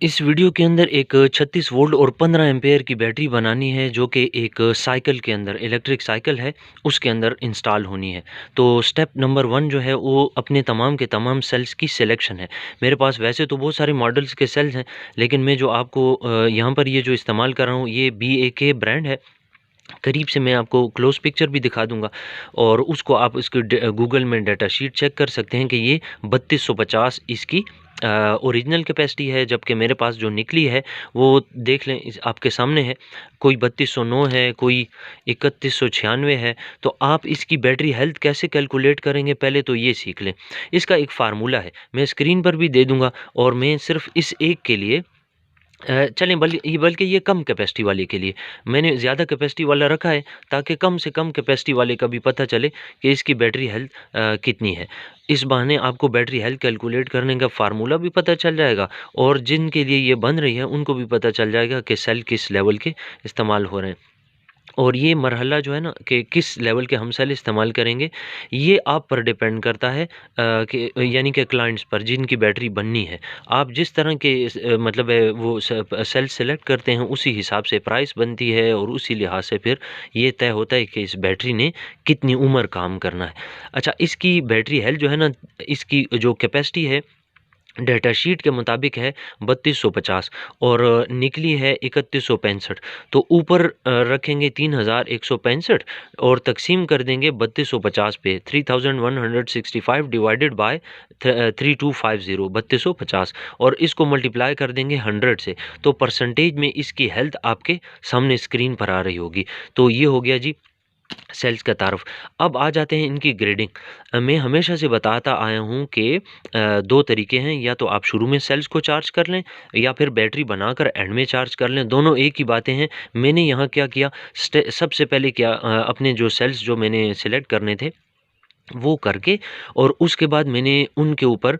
इस वीडियो के अंदर एक 36 वोल्ट और 15 एम्पेयर की बैटरी बनानी है जो कि एक साइकिल के अंदर इलेक्ट्रिक साइकिल है उसके अंदर इंस्टॉल होनी है। तो स्टेप नंबर 1 जो है वो अपने तमाम के तमाम सेल्स की सिलेक्शन है। मेरे पास वैसे तो बहुत सारे मॉडल्स के सेल्स हैं, लेकिन मैं जो आपको यहाँ पर ये जो इस्तेमाल कर रहा हूँ ये BAK ब्रांड है। करीब से मैं आपको क्लोज पिक्चर भी दिखा दूंगा और उसको आप इसके गूगल में डाटा शीट चेक कर सकते हैं कि ये 3250 इसकी ओरिजिनल कैपेसिटी है, जबकि मेरे पास जो निकली है वो देख लें आपके सामने है। कोई 3209 है, कोई 3196 है। तो आप इसकी बैटरी हेल्थ कैसे कैलकुलेट करेंगे पहले तो ये सीख लें। इसका एक फार्मूला है, मैं स्क्रीन पर भी दे दूंगा और मैं सिर्फ इस एक के लिए चलें बल्कि ये कम कैपेसिटी वाले के लिए मैंने ज़्यादा कैपेसिटी वाला रखा है, ताकि कम से कम कैपेसिटी वाले का भी पता चले कि इसकी बैटरी हेल्थ कितनी है। इस बहाने आपको बैटरी हेल्थ कैलकुलेट करने का फार्मूला भी पता चल जाएगा और जिनके लिए ये बन रही है उनको भी पता चल जाएगा कि सेल किस लेवल के इस्तेमाल हो रहे हैं। और ये मरहला जो है ना कि किस लेवल के हम सेल इस्तेमाल करेंगे, ये आप पर डिपेंड करता है कि यानी कि क्लाइंट्स पर जिनकी बैटरी बननी है। आप जिस तरह के मतलब है वो सेल सेलेक्ट करते हैं उसी हिसाब से प्राइस बनती है और उसी लिहाज से फिर ये तय होता है कि इस बैटरी ने कितनी उम्र काम करना है। अच्छा, इसकी बैटरी हेल्थ जो है ना, इसकी जो कैपेसिटी है डेटा शीट के मुताबिक है 3250 और निकली है 3165। तो ऊपर रखेंगे 3165 और तकसीम कर देंगे 3250 पे 3165 डिवाइडेड बाय 3250 3250 और इसको मल्टीप्लाई कर देंगे 100 से। तो परसेंटेज में इसकी हेल्थ आपके सामने स्क्रीन पर आ रही होगी। तो ये हो गया जी सेल्स का तारुफ। अब आ जाते हैं इनकी ग्रेडिंग। मैं हमेशा से बताता आया हूँ कि दो तरीके हैं, या तो आप शुरू में सेल्स को चार्ज कर लें या फिर बैटरी बनाकर एंड में चार्ज कर लें, दोनों एक ही बातें हैं। मैंने यहाँ क्या किया, सबसे पहले क्या अपने जो सेल्स जो मैंने सेलेक्ट करने थे वो करके और उसके बाद मैंने उनके ऊपर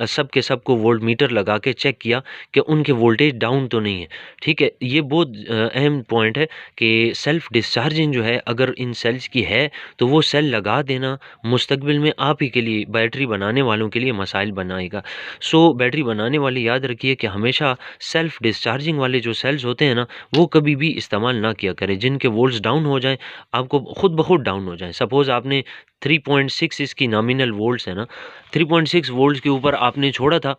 सब के सब को वोल्ट मीटर लगा के चेक किया कि उनके वोल्टेज डाउन तो नहीं है। ठीक है, ये बहुत अहम पॉइंट है कि सेल्फ डिस्चार्जिंग जो है अगर इन सेल्स की है तो वो सेल लगा देना मुस्तकबिल में आप ही के लिए, बैटरी बनाने वालों के लिए मसाइल बनाएगा। सो बैटरी बनाने वाले याद रखिए कि हमेशा सेल्फ डिस्चार्जिंग वाले जो सेल्स होते हैं ना वो कभी भी इस्तेमाल ना किया करें, जिनके वोल्ट्स डाउन हो जाएं, आपको खुद ब खुद डाउन हो जाएं। सपोज़ आपने 3.6 इसकी नॉमिनल वोल्ट्स है ना, 3.6 वोल्ट्स के ऊपर आपने छोड़ा था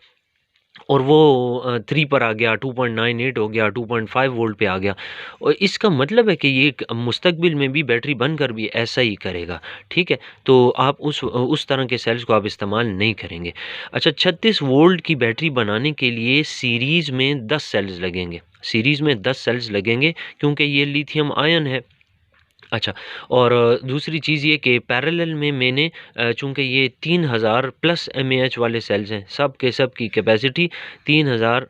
और वो 3 पर आ गया, 2.98 हो गया, 2.5 वोल्ट पे आ गया। और इसका मतलब है कि ये मुस्तकबिल में भी बैटरी बनकर भी ऐसा ही करेगा। ठीक है, तो आप उस तरह के सेल्स को आप इस्तेमाल नहीं करेंगे। अच्छा, 36 वोल्ट की बैटरी बनाने के लिए सीरीज़ में 10 सेल्स लगेंगे, सीरीज़ में 10 सेल्स लगेंगे क्योंकि ये लिथियम आयन है। अच्छा, और दूसरी चीज़ ये कि पैरेलल में मैंने चूँकि ये 3000 प्लस एमएएच वाले सेल्स हैं, सब के सब की कैपेसिटी 3000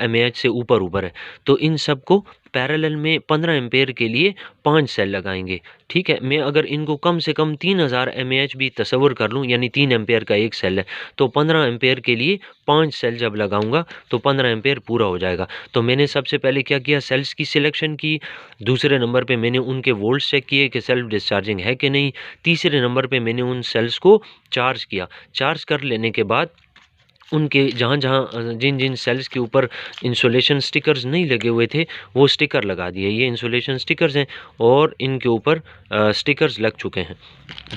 एमएएच से ऊपर है। तो इन सब को पैरेलल में 15 एम्पेयर के लिए 5 सेल लगाएँगे। ठीक है, मैं अगर इनको कम से कम 3000 एमएएच भी तसव्वुर कर लूँ, यानी 3 एम्पेयर का एक सेल है, तो 15 एम्पेयर के लिए 5 सेल जब लगाऊँगा तो 15 एम्पेयर पूरा हो जाएगा। तो मैंने सबसे पहले क्या किया, सेल्स की सिलेक्शन की। दूसरे नंबर पे मैंने उनके वोल्ट्स चेक किए कि सेल्फ डिस्चार्जिंग है कि नहीं। तीसरे नंबर पे मैंने उन सेल्स को चार्ज किया। चार्ज कर लेने के बाद उनके जहाँ-जहाँ जिन-जिन सेल्स के ऊपर इंसुलेशन स्टिकर्स नहीं लगे हुए थे वो स्टिकर लगा दिए। ये इंसुलेशन स्टिकर्स हैं और इनके ऊपर स्टिकर्स लग चुके हैं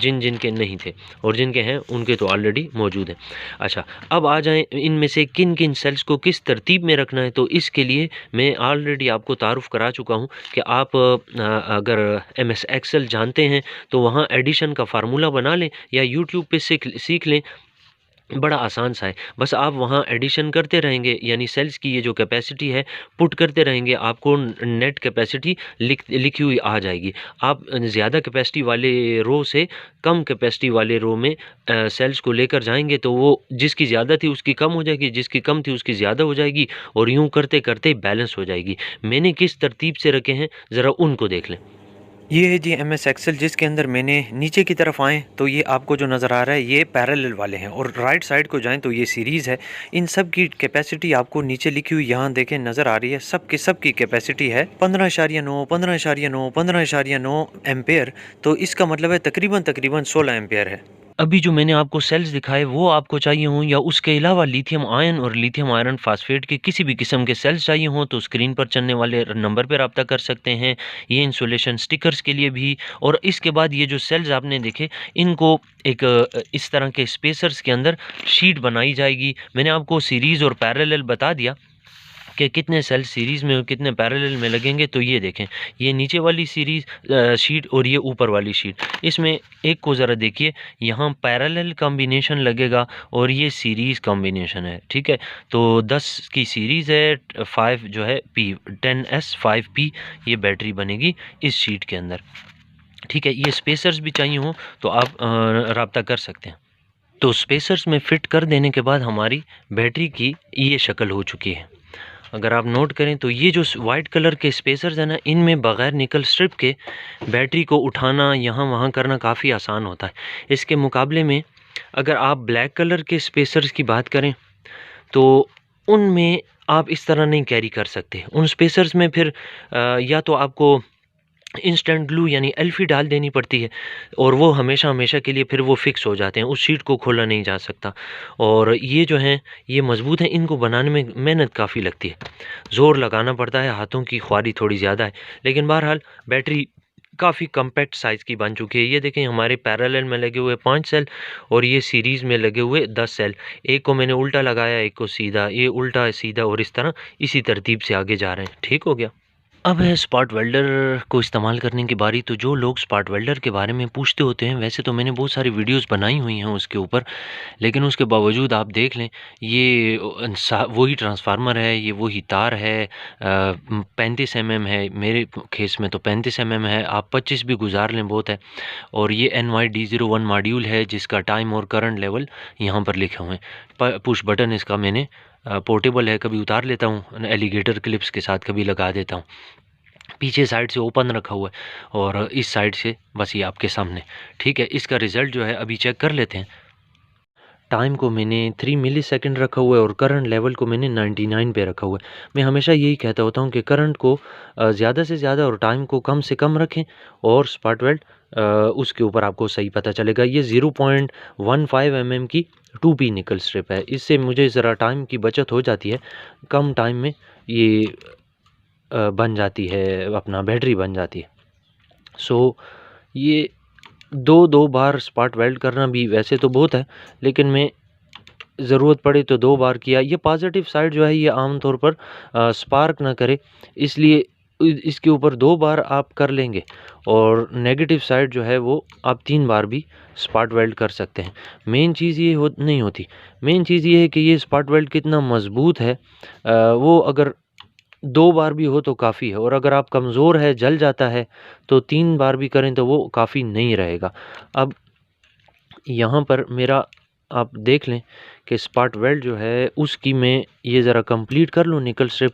जिन-जिन के नहीं थे, और जिनके हैं उनके तो ऑलरेडी मौजूद हैं। अच्छा, अब आ जाएँ इनमें से किन-किन सेल्स को किस तरतीब में रखना है। तो इसके लिए मैं ऑलरेडी आपको तारुफ़ करा चुका हूँ कि आप अगर एमएस एक्सेल जानते हैं तो वहाँ एडिशन का फ़ॉर्मूला बना लें या यूट्यूब पे सीख लें। बड़ा आसान सा है, बस आप वहाँ एडिशन करते रहेंगे, यानी सेल्स की ये जो कैपेसिटी है पुट करते रहेंगे, आपको नेट कैपेसिटी लिखी हुई आ जाएगी। आप ज़्यादा कैपेसिटी वाले रो से कम कैपेसिटी वाले रो में सेल्स को लेकर जाएंगे तो वो जिसकी ज़्यादा थी उसकी कम हो जाएगी, जिसकी कम थी उसकी ज़्यादा हो जाएगी और यूँ करते करते बैलेंस हो जाएगी। मैंने किस तरतीब से रखे हैं ज़रा उनको देख लें। ये है जी एमएस एक्सेल, जिसके अंदर मैंने नीचे की तरफ आएँ तो ये आपको जो नज़र आ रहा है ये पैरेलल वाले हैं, और राइट साइड को जाएं तो ये सीरीज़ है। इन सब की कैपेसिटी आपको नीचे लिखी हुई यहाँ देखें नज़र आ रही है। सब की कैपेसिटी है 15.9 15.9 15.9 एम्पेयर। तो इसका मतलब है तकरीबन 16 एम्पेयर है। अभी जो मैंने आपको सेल्स दिखाए वो आपको चाहिए हों, या उसके अलावा लिथियम आयन और लिथियम आयरन फास्फेट के किसी भी किस्म के सेल्स चाहिए हों, तो स्क्रीन पर चलने वाले नंबर पर रब्ता कर सकते हैं। ये इंसुलेशन स्टिकर्स के लिए भी। और इसके बाद ये जो सेल्स आपने देखे, इनको एक इस तरह के स्पेसर्स के अंदर शीट बनाई जाएगी। मैंने आपको सीरीज़ और पैरेलल बता दिया कि कितने सेल सीरीज़ में और कितने पैरेलल में लगेंगे। तो ये देखें, ये नीचे वाली सीरीज़ शीट और ये ऊपर वाली शीट, इसमें एक को ज़रा देखिए, यहाँ पैरेलल कॉम्बिनेशन लगेगा और ये सीरीज़ कॉम्बिनेशन है, ठीक है। तो 10 की सीरीज़ है, 5 जो है पी, 10S 5P ये बैटरी बनेगी इस शीट के अंदर, ठीक है। ये स्पेसर्स भी चाहिए हो तो आप रब्ता कर सकते हैं। तो स्पेसर्स में फ़िट कर देने के बाद हमारी बैटरी की ये शक्ल हो चुकी है। अगर आप नोट करें तो ये जो वाइट कलर के स्पेसर्स हैं ना, इनमें बग़ैर निकल स्ट्रिप के बैटरी को उठाना यहाँ वहाँ करना काफ़ी आसान होता है। इसके मुकाबले में अगर आप ब्लैक कलर के स्पेसर्स की बात करें तो उनमें आप इस तरह नहीं कैरी कर सकते। उन स्पेसर्स में फिर या तो आपको इंस्टेंट ग्लू यानी एल्फी डाल देनी पड़ती है, और वो हमेशा हमेशा के लिए फिर वो फिक्स हो जाते हैं, उस शीट को खोला नहीं जा सकता। और ये जो हैं ये मज़बूत हैं, इनको बनाने में मेहनत काफ़ी लगती है, ज़ोर लगाना पड़ता है, हाथों की ख्वारी थोड़ी ज़्यादा है। लेकिन बहरहाल बैटरी काफ़ी कम्पैक्ट साइज़ की बन चुकी है। ये देखें, हमारे पैरेलल में लगे हुए 5 सेल और ये सीरीज़ में लगे हुए 10 सेल। एक को मैंने उल्टा लगाया, एक को सीधा, ये उल्टा सीधा, और इस तरह इसी तरतीब से आगे जा रहे हैं। ठीक हो गया। अब है स्पॉट वेल्डर को इस्तेमाल करने की बारी। तो जो लोग स्पॉट वेल्डर के बारे में पूछते होते हैं, वैसे तो मैंने बहुत सारी वीडियोस बनाई हुई हैं उसके ऊपर, लेकिन उसके बावजूद आप देख लें, ये वही ट्रांसफार्मर है, ये वही तार है, 35 mm है, मेरे केस में तो 35 mm है, आप 25 भी गुजार लें बहुत है। और ये NYD01 मॉड्यूल है जिसका टाइम और करंट लेवल यहाँ पर लिखे हुए हैं। पुश बटन इसका मैंने पोर्टेबल है, कभी उतार लेता हूँ एलिगेटर क्लिप्स के साथ, कभी लगा देता हूँ। पीछे साइड से ओपन रखा हुआ है और इस साइड से बस ये आपके सामने, ठीक है। इसका रिज़ल्ट जो है अभी चेक कर लेते हैं। टाइम को मैंने 3 मिलीसेकंड रखा हुआ है और करंट लेवल को मैंने 99 पे रखा हुआ है। मैं हमेशा यही कहता होता हूँ कि करंट को ज़्यादा से ज़्यादा और टाइम को कम से कम रखें, और स्पॉट वेल्ड उसके ऊपर आपको सही पता चलेगा। ये 0.15 mm की 2P निकल स्ट्रिप है, इससे मुझे ज़रा टाइम की बचत हो जाती है, कम टाइम में ये बन जाती है, अपना बैटरी बन जाती है। सो ये दो बार स्पॉट वेल्ड करना भी वैसे तो बहुत है, लेकिन मैं ज़रूरत पड़े तो 2 बार किया। ये पॉज़िटिव साइड जो है ये आम तौर पर स्पार्क ना करे, इसलिए इसके ऊपर 2 बार आप कर लेंगे, और नेगेटिव साइड जो है वो आप 3 बार भी स्पॉट वेल्ड कर सकते हैं। मेन चीज़ ये नहीं होती, मेन चीज़ ये है कि ये स्पॉट वेल्ड कितना मज़बूत है। वो अगर 2 बार भी हो तो काफ़ी है, और अगर आप कमज़ोर है, जल जाता है, तो 3 बार भी करें तो वो काफ़ी नहीं रहेगा। अब यहाँ पर मेरा आप देख लें कि स्पॉट वेल्ड जो है उसकी मैं ये ज़रा कंप्लीट कर लूँ निकल स्ट्रिप।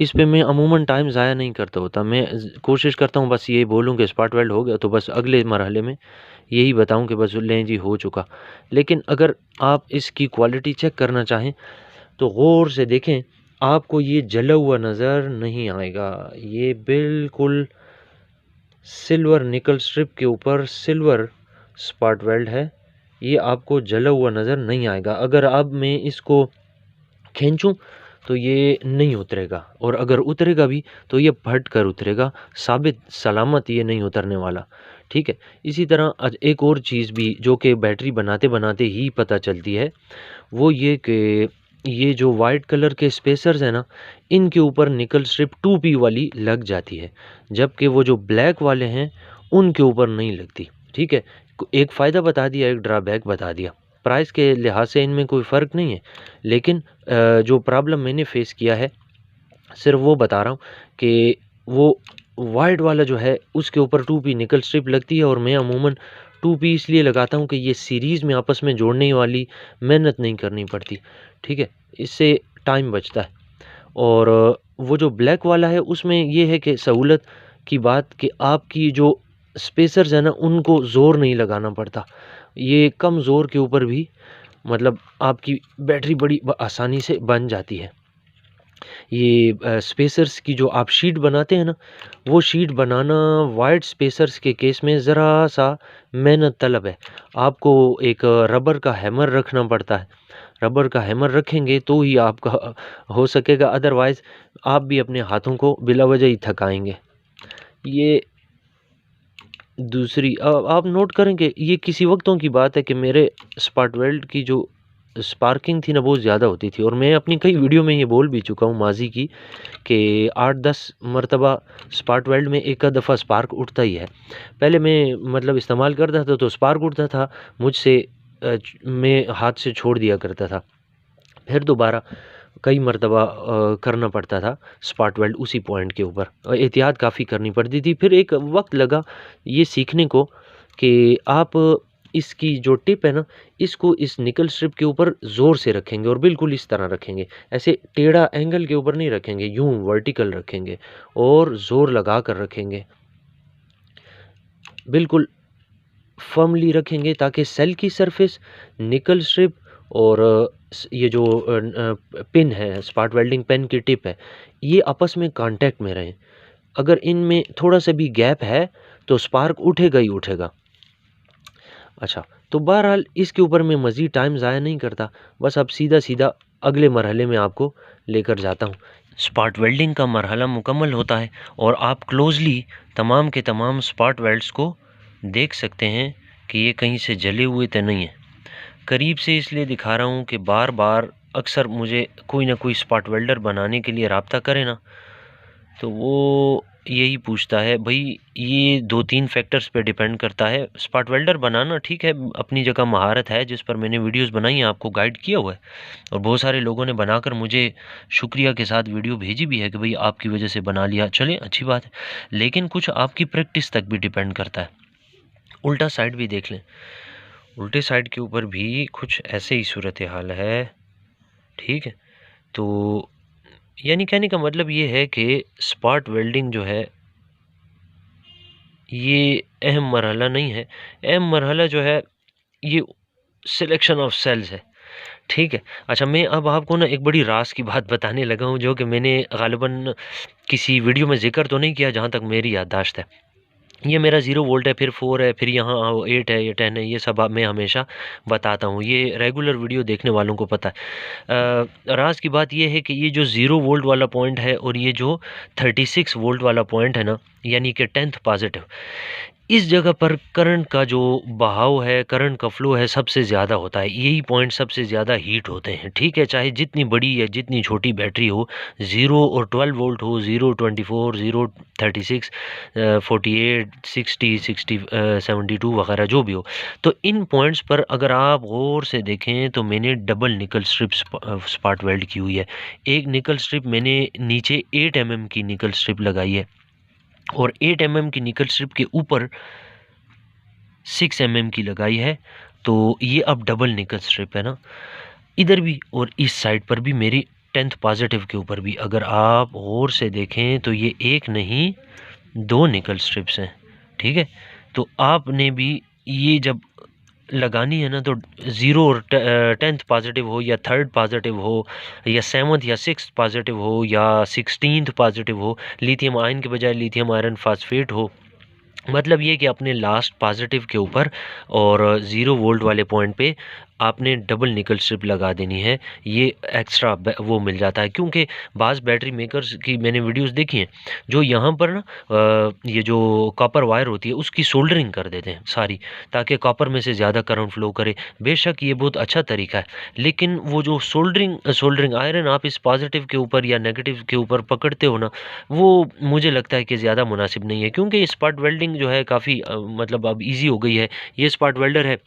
इस पे मैं अमूमन टाइम ज़ाया नहीं करता होता, मैं कोशिश करता हूँ बस ये बोलूँ कि स्पॉट वेल्ड हो गया, तो बस अगले मरहले में यही बताऊँ कि बस लें जी हो चुका। लेकिन अगर आप इसकी क्वालिटी चेक करना चाहें तो गौर से देखें, आपको ये जला हुआ नज़र नहीं आएगा। ये बिल्कुल सिल्वर निकल स्ट्रिप के ऊपर सिल्वर स्पॉट वेल्ड है, ये आपको जला हुआ नज़र नहीं आएगा। अगर अब मैं इसको खींचूं तो ये नहीं उतरेगा, और अगर उतरेगा भी तो ये फट कर उतरेगा, साबित सलामत ये नहीं उतरने वाला, ठीक है। इसी तरह एक और चीज़ भी जो कि बैटरी बनाते बनाते ही पता चलती है, वो ये कि ये जो वाइट कलर के स्पेसर्स हैं ना, इनके ऊपर निकल स्ट्रिप 2P वाली लग जाती है, जबकि वो जो ब्लैक वाले हैं उनके ऊपर नहीं लगती, ठीक है। एक फ़ायदा बता दिया, एक ड्रॉबैक बता दिया। प्राइस के लिहाज से इनमें कोई फ़र्क नहीं है, लेकिन जो प्रॉब्लम मैंने फ़ेस किया है सिर्फ वो बता रहा हूँ कि वो वाइट वाला जो है उसके ऊपर 2P निकल स्ट्रिप लगती है, और मैं अमूमन 2P इसलिए लगाता हूँ कि ये सीरीज़ में आपस में जोड़ने वाली मेहनत नहीं करनी पड़ती, ठीक है, इससे टाइम बचता है। और वो जो ब्लैक वाला है उसमें ये है कि सहूलत की बात कि आपकी जो स्पेसर्स है ना उनको ज़ोर नहीं लगाना पड़ता, ये कम ज़ोर के ऊपर भी मतलब आपकी बैटरी बड़ी आसानी से बन जाती है। ये स्पेसर्स की जो आप शीट बनाते हैं ना, वो शीट बनाना वाइड स्पेसर्स के केस में ज़रा सा मेहनत तलब है। आपको एक रबर का हैमर रखना पड़ता है। रबर का हैमर रखेंगे तो ही आपका हो सकेगा, अदरवाइज़ आप भी अपने हाथों को बिला वजह ही थकाएँगे। ये दूसरी आप नोट करेंगे, ये किसी वक़्तों की बात है कि मेरे स्पार्क वेल्ड की जो स्पार्किंग थी ना, बहुत ज़्यादा होती थी, और मैं अपनी कई वीडियो में ये बोल भी चुका हूँ माज़ी की कि 8-10 मरतबा स्पार्क वेल्ड में एक आध दफ़ा स्पार्क उठता ही है। पहले मैं मतलब इस्तेमाल करता था तो स्पार्क उठता था, मुझसे मैं हाथ से छोड़ दिया करता था। फिर दोबारा कई मरतबा करना पड़ता था स्पार्क वेल्ड उसी पॉइंट के ऊपर, एहतियात काफ़ी करनी पड़ती थी। फिर एक वक़्त लगा ये सीखने को कि आप इसकी जो टिप है ना, इसको इस निकल स्ट्रिप के ऊपर ज़ोर से रखेंगे और बिल्कुल इस तरह रखेंगे। ऐसे टेढ़ा एंगल के ऊपर नहीं रखेंगे, यूँ वर्टिकल रखेंगे और ज़ोर लगा कर रखेंगे। बिल्कुल फ़र्मली रखेंगे ताकि सेल की सरफेस, निकल स्ट्रिप और ये जो पिन है, स्पार्क वेल्डिंग पेन की टिप है, ये आपस में कांटेक्ट में रहें। अगर इनमें थोड़ा-सा भी गैप है, तो स्पार्क उठेगा ही उठेगा। अच्छा, तो बहरहाल इसके ऊपर मैं मज़ीद टाइम ज़ाया नहीं करता, बस अब सीधा-सीधा अगले मरहले में आपको लेकर जाता हूँ। स्पार्क वेल्डिंग का मरहला मुकम्मल होता है और आप क्लोज़ली तमाम के तमाम स्पार्क वेल्ड्स को देख सकते हैं कि ये कहीं से जले हुए तो नहीं हैं। करीब से इसलिए दिखा रहा हूँ कि बार-बार अक्सर मुझे कोई ना कोई स्पार्क वेल्डर बनाने के लिए राब्ता करे ना, तो वो यही पूछता है भाई, ये 2-3 फैक्टर्स पे डिपेंड करता है। स्पार्क वेल्डर बनाना ठीक है, अपनी जगह महारत है, जिस पर मैंने वीडियोस बनाई हैं, आपको गाइड किया हुआ है, और बहुत सारे लोगों ने बनाकर मुझे शुक्रिया के साथ वीडियो भेजी भी है कि भाई आपकी वजह से बना लिया। चलें, अच्छी बात है, लेकिन कुछ आपकी प्रैक्टिस तक भी डिपेंड करता है। उल्टा साइड भी देख लें, उल्टे साइड के ऊपर भी कुछ ऐसे ही सूरत हाल है, ठीक है। तो यानी कहने का मतलब ये है कि स्पार्क वेल्डिंग जो है, ये अहम मरहला नहीं है। अहम मरहला जो है, ये सिलेक्शन ऑफ सेल्स है, ठीक है। अच्छा, मैं अब आपको ना एक बड़ी राज की बात बताने लगा हूँ, जो कि मैंने ग़ालिबन किसी वीडियो में ज़िक्र तो नहीं किया, जहाँ तक मेरी याददाश्त है। ये मेरा 0 वोल्ट है, फिर 4 है, फिर यहाँ 8 है, ये 10 है, ये सब मैं हमेशा बताता हूँ। ये रेगुलर वीडियो देखने वालों को पता है। राज की बात ये है कि ये जो 0 वोल्ट वाला पॉइंट है और ये जो 36 वोल्ट वाला पॉइंट है ना, यानी कि 10th पॉजिटिव, इस जगह पर करंट का जो बहाव है, करंट का फ्लो है, सबसे ज़्यादा होता है। यही पॉइंट सबसे ज़्यादा हीट होते हैं, ठीक है। चाहे जितनी बड़ी या जितनी छोटी बैटरी हो, 0 और 12 वोल्ट हो, 0 24, 0 36, 48, 60, 72 वगैरह जो भी हो, तो इन पॉइंट्स पर अगर आप गौर से देखें तो मैंने डबल निकल स्ट्रिप स्पार्क वेल्ड की हुई है। एक निकल स्ट्रिप मैंने नीचे 8 mm की निकल स्ट्रिप लगाई है, और 8 mm की निकल स्ट्रिप के ऊपर 6 mm की लगाई है। तो ये अब डबल निकल स्ट्रिप है ना, इधर भी और इस साइड पर भी, मेरी 10th पॉजिटिव के ऊपर भी अगर आप गौर से देखें तो ये एक नहीं 2 निकल स्ट्रिप्स हैं, ठीक है। तो आपने भी ये जब लगानी है ना, तो 0 और 10th पॉजिटिव हो या 3rd पॉजिटिव हो या 7th या 6th पॉजिटिव हो या 16th पॉजिटिव हो, लिथियम आयन के बजाय लिथियम आयरन फास्फेट हो, मतलब ये कि अपने लास्ट पॉजिटिव के ऊपर और 0 वोल्ट वाले पॉइंट पे आपने डबल निकल स्ट्रिप लगा देनी है। ये एक्स्ट्रा वो मिल जाता है, क्योंकि बाज़ बैटरी मेकर्स की मैंने वीडियोस देखी हैं, जो यहाँ पर ना ये जो कॉपर वायर होती है उसकी सोल्डरिंग कर देते हैं सारी, ताकि कॉपर में से ज़्यादा करंट फ्लो करे। बेशक ये बहुत अच्छा तरीका है, लेकिन वो जो सोल्डरिंग आयरन आप इस पॉजिटिव के ऊपर या नेगेटिव के ऊपर पकड़ते हो ना, वो मुझे लगता है कि ज़्यादा मुनासिब नहीं है, क्योंकि स्पार्क वेल्डिंग जो है काफ़ी मतलब अब ईज़ी हो गई है। ये स्पार्क वेल्डर है,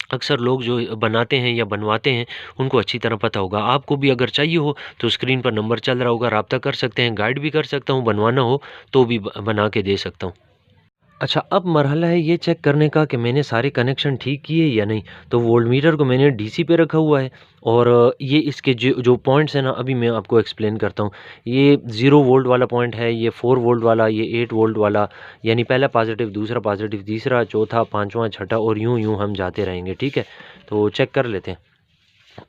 अक्सर लोग जो बनाते हैं या बनवाते हैं उनको अच्छी तरह पता होगा। आपको भी अगर चाहिए हो तो स्क्रीन पर नंबर चल रहा होगा, राब्ता कर सकते हैं, गाइड भी कर सकता हूँ, बनवाना हो तो भी बना के दे सकता हूँ। अच्छा, अब मरहला है ये चेक करने का कि मैंने सारे कनेक्शन ठीक किए या नहीं। तो वोल्टमीटर को मैंने डीसी पे रखा हुआ है, और ये इसके जो जो पॉइंट्स हैं ना, अभी मैं आपको एक्सप्लेन करता हूँ। ये 0 वोल्ट वाला पॉइंट है, ये 4 वोल्ट वाला, ये 8 वोल्ट वाला, यानी पहला पॉजिटिव, दूसरा पॉजिटिव, तीसरा, चौथा, पाँचवां, छठा, और यूँ यूँ हम जाते रहेंगे, ठीक है। तो चेक कर लेते हैं।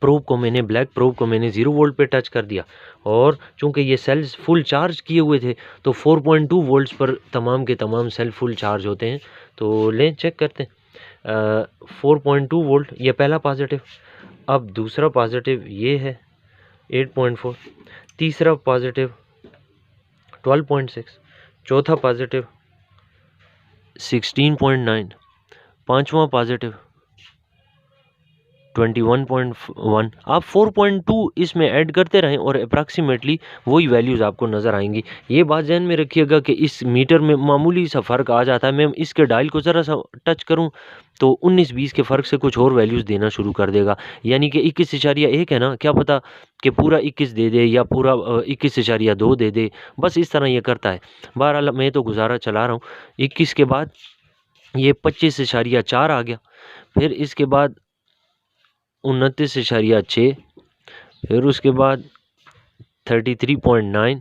प्रोब को मैंने ब्लैक प्रोब को मैंने 0 वोल्ट पे टच कर दिया, और चूंकि ये सेल्स फुल चार्ज किए हुए थे तो 4.2 वोल्ट्स पर तमाम के तमाम सेल फुल चार्ज होते हैं। तो लें चेक करते हैं। 4.2 वोल्ट ये पहला पॉजिटिव। अब दूसरा पॉजिटिव ये है 8.4, तीसरा पॉजिटिव 12.6, चौथा पॉजिटिव 16.9, पांचवा पॉजिटिव 21.1। आप 4.2 इसमें ऐड करते रहें और अप्रॉक्सीमेटली वही वैल्यूज़ आपको नज़र आएंगी। ये बात ध्यान में रखिएगा कि इस मीटर में मामूली सा फ़र्क आ जाता है। मैं इसके डायल को ज़रा सा टच करूं तो 19-20 के फ़र्क से कुछ और वैल्यूज़ देना शुरू कर देगा, यानी कि 21.1 है ना, क्या पता कि पूरा 21 दे दे या पूरा 21.2 दे दे, बस इस तरह ये करता है। बहरहाल मैं तो गुजारा चला रहा हूँ। 21 के बाद ये 25.4 आ गया, फिर इसके बाद 29.6, फिर उसके बाद 33.9,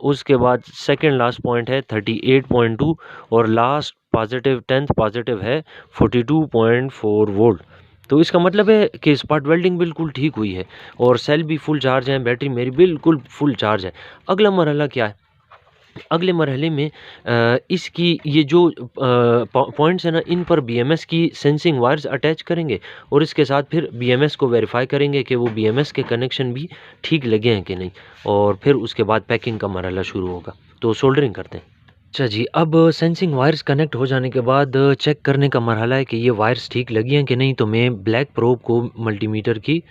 उसके बाद सेकंड लास्ट पॉइंट है 38.2, और लास्ट पॉजिटिव 10th पॉजिटिव है 42.4 वोल्ट। तो इसका मतलब है कि स्पॉट वेल्डिंग बिल्कुल ठीक हुई है और सेल भी फुल चार्ज है, बैटरी मेरी बिल्कुल फुल चार्ज है। अगला मरहला क्या है? अगले मरहले में इसकी ये जो पॉइंट्स है ना, इन पर बीएमएस की सेंसिंग वायर्स अटैच करेंगे और इसके साथ फिर बीएमएस को वेरीफाई करेंगे कि वो बीएमएस के कनेक्शन भी ठीक लगे हैं कि नहीं, और फिर उसके बाद पैकिंग का मरहला शुरू होगा। तो सोल्डरिंग करते हैं। अच्छा जी, अब सेंसिंग वायर्स कनेक्ट हो जाने के बाद चेक करने का मरहला है कि ये वायर्स ठीक लगी हैं कि नहीं। तो मैं ब्लैक प्रोब को मल्टीमीटर की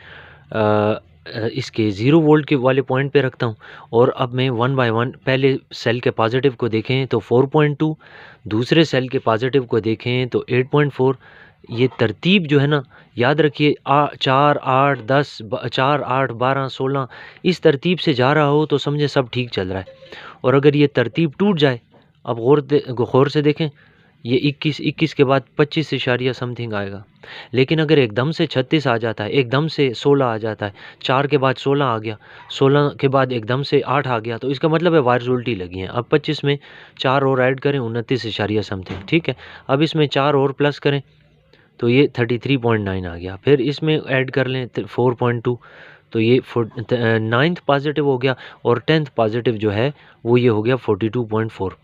इसके 0 वोल्ट के वाले पॉइंट पे रखता हूँ, और अब मैं 1 बाय 1 पहले सेल के पॉजिटिव को देखें तो 4.2, दूसरे सेल के पॉजिटिव को देखें तो 8.4। ये तरतीब जो है ना, याद रखिए 4 8 10 4 8 12 16 इस तरतीब से जा रहा हो तो समझे सब ठीक चल रहा है। और अगर ये तरतीब टूट जाए, अब गौर से देखें, ये 21 के बाद 25 इशारिया समथिंग आएगा, लेकिन अगर एकदम से 36 आ जाता है, एकदम से 16 आ जाता है, 4 के बाद 16 आ गया, 16 के बाद एकदम से 8 आ गया, तो इसका मतलब है वायर्स उल्टी लगी हैं। अब 25 में 4 और ऐड करें 29 इशारिया समथिंग, ठीक है। अब इसमें 4 और प्लस करें तो ये 33.9 आ गया, फिर इसमें ऐड कर लें 4.2 तो ये 9th पॉजिटिव हो गया, और 10th पॉजिटिव जो है वो ये हो गया 42.4,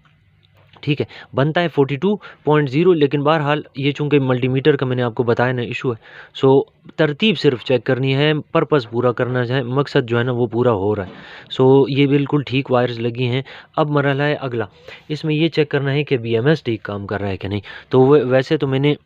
ठीक है। बनता है 42.0, लेकिन बहरहाल ये चूंकि मल्टीमीटर का मैंने आपको बताया ना इशू है, सो तरतीब सिर्फ चेक करनी है, पर्पस पूरा करना है, मकसद जो है ना वो पूरा हो रहा है। सो ये बिल्कुल ठीक वायर्स लगी हैं। अब मरहला है अगला, इसमें ये चेक करना है कि बीएमएस ठीक काम कर रहा है कि नहीं। तो वैसे तो मैंने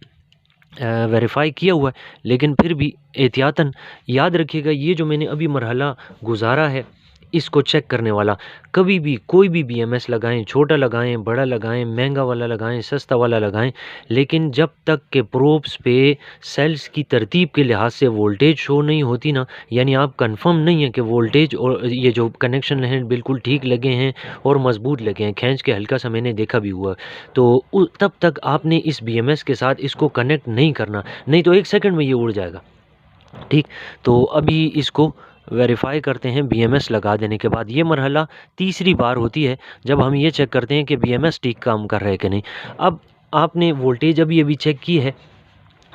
वेरीफाई किया हुआ है, लेकिन फिर भी एहतियातन याद रखिएगा, ये जो मैंने अभी मरहला गुजारा है इसको चेक करने वाला, कभी भी कोई भी बीएमएस लगाएं, छोटा लगाएं, बड़ा लगाएं, महंगा वाला लगाएं, सस्ता वाला लगाएं, लेकिन जब तक के प्रोब्स पे सेल्स की तरतीब के लिहाज से वोल्टेज शो नहीं होती ना, यानी आप कंफर्म नहीं है कि वोल्टेज और ये जो कनेक्शन हैं बिल्कुल ठीक लगे हैं और मजबूत लगे हैं, खींच के हल्का सा मैंने देखा भी हुआ, तो तब तक आपने इस बीएमएस के साथ इसको कनेक्ट नहीं करना, नहीं तो 1 सेकंड में ये उड़ जाएगा, ठीक। तो अभी इसको वेरीफाई करते हैं बीएमएस लगा देने के बाद। ये मरहला तीसरी बार होती है जब हम ये चेक करते हैं कि बीएमएस ठीक काम कर रहा है कि नहीं। अब आपने वोल्टेज अभी अभी चेक की है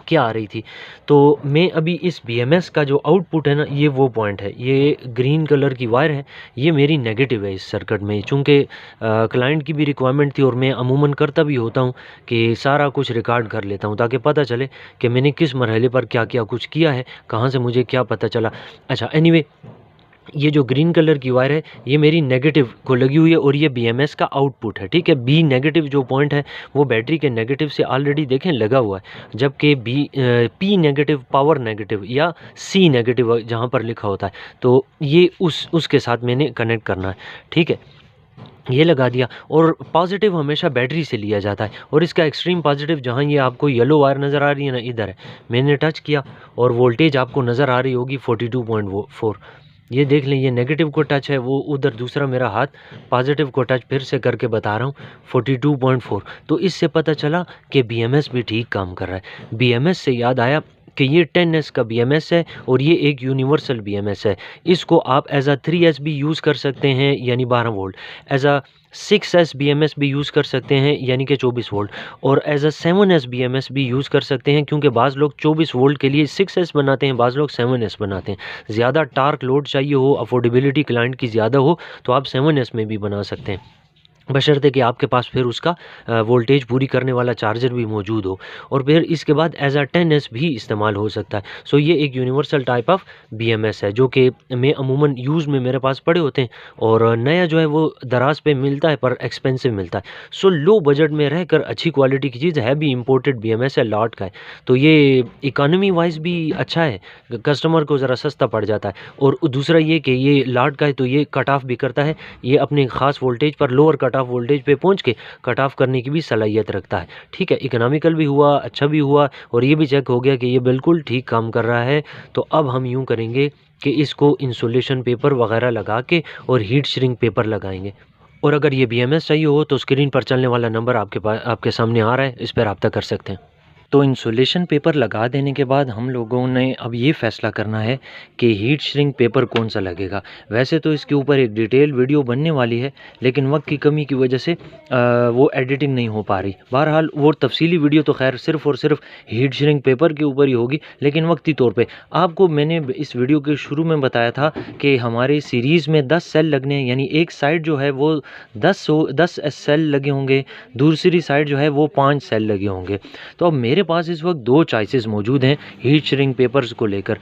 क्या आ रही थी, तो मैं अभी इस बीएमएस का जो आउटपुट है ना, ये वो पॉइंट है, ये ग्रीन कलर की वायर है, ये मेरी नेगेटिव है इस सर्किट में। चूँकि क्लाइंट की भी रिक्वायरमेंट थी और मैं अमूमन करता भी होता हूँ कि सारा कुछ रिकॉर्ड कर लेता हूँ ताकि पता चले कि मैंने किस मरहले पर क्या क्या कुछ किया है, कहाँ से मुझे क्या पता चला। अच्छा एनीवे, ये जो ग्रीन कलर की वायर है ये मेरी नेगेटिव को लगी हुई है और ये बीएमएस का आउटपुट है, ठीक है। बी नेगेटिव जो पॉइंट है वो बैटरी के नेगेटिव से ऑलरेडी देखें लगा हुआ है, जबकि पी नेगेटिव पावर नेगेटिव या सी नेगेटिव जहाँ पर लिखा होता है, तो ये उसके साथ मैंने कनेक्ट करना है, ठीक है। ये लगा दिया, और पॉजिटिव हमेशा बैटरी से लिया जाता है, और इसका एक्सट्रीम पॉजिटिव जहाँ ये आपको येलो वायर नज़र आ रही है ना, इधर है, मैंने टच किया और वोल्टेज आपको नज़र आ रही होगी 42.4। ये देख लें, ये नेगेटिव को टच है, वो उधर दूसरा मेरा हाथ पॉजिटिव को टच फिर से करके बता रहा हूँ 42.4। तो इससे पता चला कि बीएमएस भी ठीक काम कर रहा है। बीएमएस से याद आया कि ये 10S का BMS है और ये एक यूनिवर्सल BMS है। इसको आप एज़ अ 3S भी यूज़ कर सकते हैं यानी 12 volt, as a 6S BMS भी यूज़ कर सकते हैं यानी कि 24 वोल्ट, और एज़ अ 7S BMS भी यूज़ कर सकते हैं, क्योंकि बाज़ लोग 24 वोल्ट के लिए 6S बनाते हैं, बाज़ लोग 7S बनाते हैं। ज़्यादा टार्क लोड चाहिए हो, अफोर्डेबिलिटी क्लाइंट की ज़्यादा हो, तो आप 7S में भी बना सकते हैं, बशर्ते कि आपके पास फिर उसका वोल्टेज पूरी करने वाला चार्जर भी मौजूद हो। और फिर इसके बाद एज़ अ 10S भी इस्तेमाल हो सकता है। सो ये एक यूनिवर्सल टाइप ऑफ BMS है जो कि मैं अमूमन यूज़ में मेरे पास पड़े होते हैं, और नया जो है वो दराज पे मिलता है पर एक्सपेंसिव मिलता है। सो लो बजट में रहकर अच्छी क्वालिटी की चीज़ है, भी इम्पोर्टेड BMS है, लॉट का है, तो ये इकॉनमी वाइज भी अच्छा है, कस्टमर को ज़रा सस्ता पड़ जाता है। और दूसरा ये कि ये लॉट का है तो ये कट ऑफ भी करता है, ये अपने ख़ास वोल्टेज पर लोअर कट ऑफ वोल्टेज पे पहुंच के कट ऑफ करने की भी सलाहियत रखता है। ठीक है, इकोनॉमिकल भी हुआ, अच्छा भी हुआ, और ये भी चेक हो गया कि ये बिल्कुल ठीक काम कर रहा है। तो अब हम यूँ करेंगे कि इसको इंसुलेशन पेपर वगैरह लगा के और हीट श्रिंक पेपर लगाएंगे। और अगर ये BMS चाहिए हो तो स्क्रीन पर चलने वाला नंबर आपके पास आपके सामने आ रहा है, इस पर रब्ता कर सकते हैं। तो इंसुलेशन पेपर लगा देने के बाद हम लोगों ने अब ये फ़ैसला करना है कि हीट श्रिंक पेपर कौन सा लगेगा। वैसे तो इसके ऊपर एक डिटेल वीडियो बनने वाली है, लेकिन वक्त की कमी की वजह से वो एडिटिंग नहीं हो पा रही। बहरहाल वो तफसीली वीडियो तो खैर सिर्फ़ और सिर्फ हीट श्रिंक पेपर के ऊपर ही होगी, लेकिन वक्ती तौर पे आपको मैंने इस वीडियो के शुरू में बताया था कि हमारे सीरीज़ में 10 सेल लगने हैं, यानी एक साइड जो है वो 10 सेल लगे होंगे, दूसरी साइड जो है वो 5 सेल लगे होंगे। तो अब मेरे पास इस वक्त दो चॉइसेस मौजूद हैं हीट श्रिंक पेपर्स को लेकर,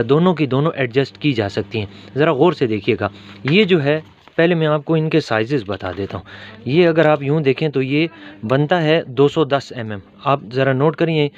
दोनों की दोनों एडजस्ट की जा सकती हैं। ज़रा गौर से देखिएगा, ये जो है, पहले मैं आपको इनके साइज़ेस बता देता हूँ। ये अगर आप यूँ देखें तो ये बनता है 210 mm, आप ज़रा नोट करिए,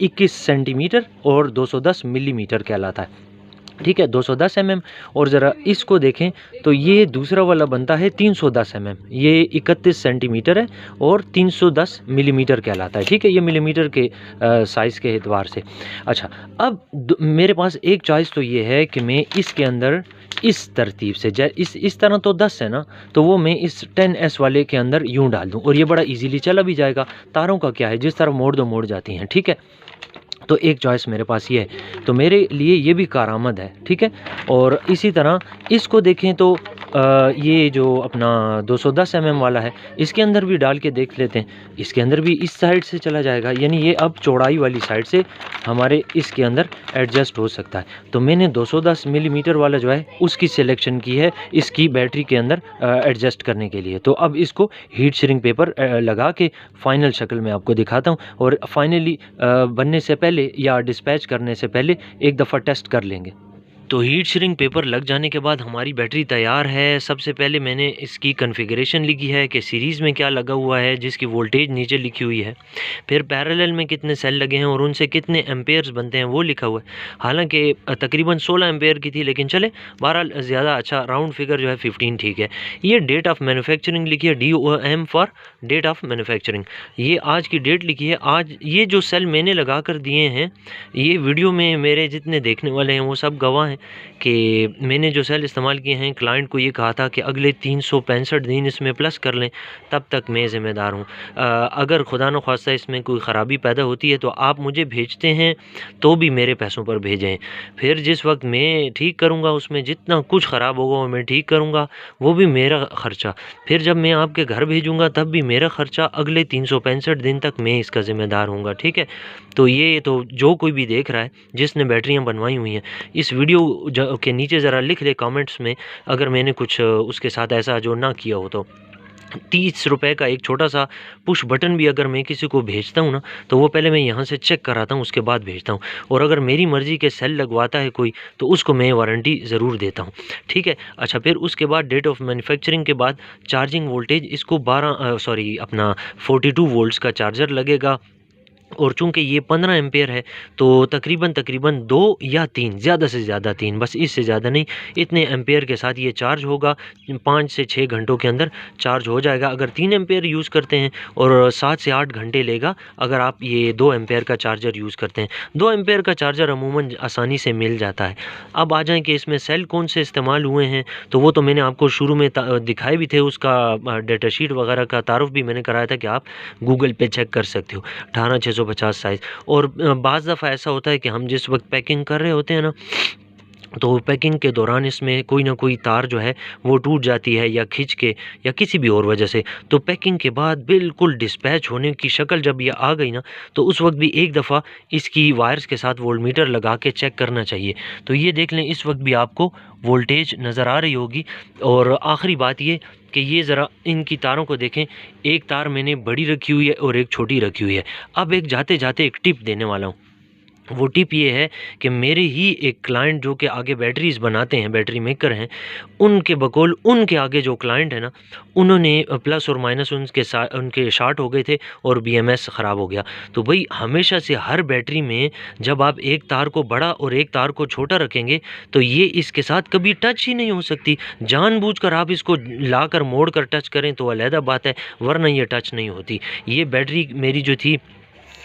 21 सेंटीमीटर और 210 मिलीमीटर कहलाता है। ठीक है, 210 mm। और ज़रा इसको देखें तो ये दूसरा वाला बनता है 310 mm, ये 31 सेंटीमीटर है और 310 मिलीमीटर कहलाता है। ठीक है, ये मिलीमीटर के साइज़ के एतबार से। अच्छा, अब मेरे पास एक चॉइस तो ये है कि मैं इसके अंदर इस तरतीब से इस तरह तो 10 है ना, तो वो मैं इस 10S वाले के अंदर यूँ डाल दूँ और ये बड़ा इजीली चला भी जाएगा। तारों का क्या है, जिस तरह मोड़ दो मोड़ जाती हैं। ठीक है, तो एक चॉइस मेरे पास ये है, तो मेरे लिए ये भी कारआमद है। ठीक है, और इसी तरह इसको देखें तो ये जो अपना 210 mm वाला है, इसके अंदर भी डाल के देख लेते हैं। इसके अंदर भी इस साइड से चला जाएगा, यानी ये अब चौड़ाई वाली साइड से हमारे इसके अंदर एडजस्ट हो सकता है। तो मैंने 210 मिलीमीटर वाला जो है उसकी सिलेक्शन की है इसकी बैटरी के अंदर एडजस्ट करने के लिए। तो अब इसको हीट श्रिंक पेपर लगा के फाइनल शक्ल में आपको दिखाता हूँ, और फाइनली बनने से पहले या डिस्पैच करने से पहले एक दफ़ा टेस्ट कर लेंगे। तो हीट श्रिंक पेपर लग जाने के बाद हमारी बैटरी तैयार है। सबसे पहले मैंने इसकी कॉन्फ़िगरेशन लिखी है कि सीरीज़ में क्या लगा हुआ है, जिसकी वोल्टेज नीचे लिखी हुई है। फिर पैरेलल में कितने सेल लगे हैं और उनसे कितने एम्पेयर्स बनते हैं वो लिखा हुआ है। हालांकि तकरीबन 16 एम्पेयर की थी, लेकिन चले बहरहाल ज़्यादा अच्छा राउंड फिगर जो है 15 ठीक है। ये डेट ऑफ मैन्युफैक्चरिंग लिखी है, DOM for date of manufacturing. ये आज की डेट लिखी है। आज ये जो सेल मैंने लगा कर दिए हैं, ये वीडियो में मेरे जितने देखने वाले हैं वो सब गवाह हैं कि मैंने जो सेल इस्तेमाल किए हैं, क्लाइंट को ये कहा था कि अगले 365 दिन इसमें प्लस कर लें, तब तक मैं ज़िम्मेदार हूँ। अगर खुदा न ख्वास्ता इसमें कोई ख़राबी पैदा होती है तो आप मुझे भेजते हैं तो भी मेरे पैसों पर भेजें। फिर जिस वक्त मैं ठीक करूँगा उसमें जितना कुछ ख़राब होगा वो मैं ठीक करूँगा, वो भी मेरा ख़र्चा। फिर जब मैं आपके घर भेजूँगा तब भी मेरा ख़र्चा, अगले 365 दिन तक मैं इसका ज़िम्मेदार हूँगा। ठीक है, तो ये तो जो कोई भी देख रहा है जिसने बैटरियाँ बनवाई हुई हैं, इस वीडियो के नीचे ज़रा लिख ले कमेंट्स में, अगर मैंने कुछ उसके साथ ऐसा जो ना किया हो तो। 30 रुपए का एक छोटा सा पुश बटन भी अगर मैं किसी को भेजता हूँ ना, तो वो पहले मैं यहाँ से चेक कराता हूँ, उसके बाद भेजता हूँ। और अगर मेरी मर्ज़ी के सेल लगवाता है कोई तो उसको मैं वारंटी ज़रूर देता हूँ। ठीक है, अच्छा, फिर उसके बाद डेट ऑफ मैन्युफैक्चरिंग के बाद चार्जिंग वोल्टेज इसको 42 वोल्ट्स का चार्जर लगेगा। और चूंकि ये 15 एम्पेयर है तो तकरीबन 2 या 3, ज़्यादा से ज़्यादा 3, बस इससे ज़्यादा नहीं, इतने एम्पेयर के साथ ये चार्ज होगा। 5 से 6 घंटों के अंदर चार्ज हो जाएगा अगर 3 एम्पेयर यूज़ करते हैं, और 7 से 8 घंटे लेगा अगर आप ये 2 एम्पेयर का चार्जर यूज़ करते हैं। 2 एम्पेयर का चार्जर अमूमन आसानी से मिल जाता है। अब आ जाएँ कि इसमें सेल कौन से इस्तेमाल हुए हैं, तो वो तो मैंने आपको शुरू में दिखाए भी थे, उसका डेटा शीट वगैरह का तारुफ भी मैंने कराया था कि आप गूगल पे चेक कर सकते हो। 18650 50 साइज़। और बाज़ दफ़ा ऐसा होता है कि हम जिस वक्त पैकिंग कर रहे होते हैं ना, तो पैकिंग के दौरान इसमें कोई ना कोई तार जो है वो टूट जाती है, या खिंच के, या किसी भी और वजह से। तो पैकिंग के बाद बिल्कुल डिस्पैच होने की शक्ल जब ये आ गई ना, तो उस वक्त भी एक दफ़ा इसकी वायर्स के साथ वोल्टमीटर लगा के चेक करना चाहिए। तो ये देख लें, इस वक्त भी आपको वोल्टेज नज़र आ रही होगी। और आखिरी बात ये कि ये ज़रा इनकी तारों को देखें, एक तार मैंने बड़ी रखी हुई है और एक छोटी रखी हुई है। अब एक जाते जाते एक टिप देने वाला हूँ। वो टिप ये है कि मेरे ही एक क्लाइंट जो कि आगे बैटरीज़ बनाते हैं, बैटरी मेकर हैं, उनके बकौल उनके आगे जो क्लाइंट है ना, उन्होंने प्लस और माइनस उनके साथ उनके शॉर्ट हो गए थे और बीएमएस ख़राब हो गया। तो भाई हमेशा से हर बैटरी में जब आप एक तार को बड़ा और एक तार को छोटा रखेंगे, तो ये इसके साथ कभी टच ही नहीं हो सकती। जानबूझकर आप इसको लाकर मोड़ कर टच करें तो अलहदा बात है, वरना ये टच नहीं होती। ये बैटरी मेरी जो थी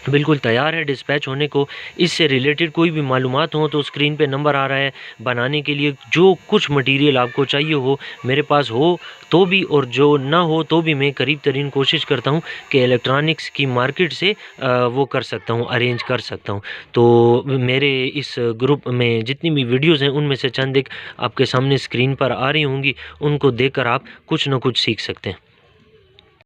बिल्कुल तैयार है डिस्पैच होने को। इससे रिलेटेड कोई भी मालूमात हो तो स्क्रीन पे नंबर आ रहा है, बनाने के लिए जो कुछ मटेरियल आपको चाहिए हो मेरे पास हो तो भी, और जो ना हो तो भी मैं करीब तरीन कोशिश करता हूँ कि इलेक्ट्रॉनिक्स की मार्केट से वो कर सकता हूँ, अरेंज कर सकता हूँ। तो मेरे इस ग्रुप में जितनी भी वीडियोज़ हैं उनमें से चंद एक आपके सामने स्क्रीन पर आ रही होंगी, उनको देखकर आप कुछ ना कुछ सीख सकते हैं।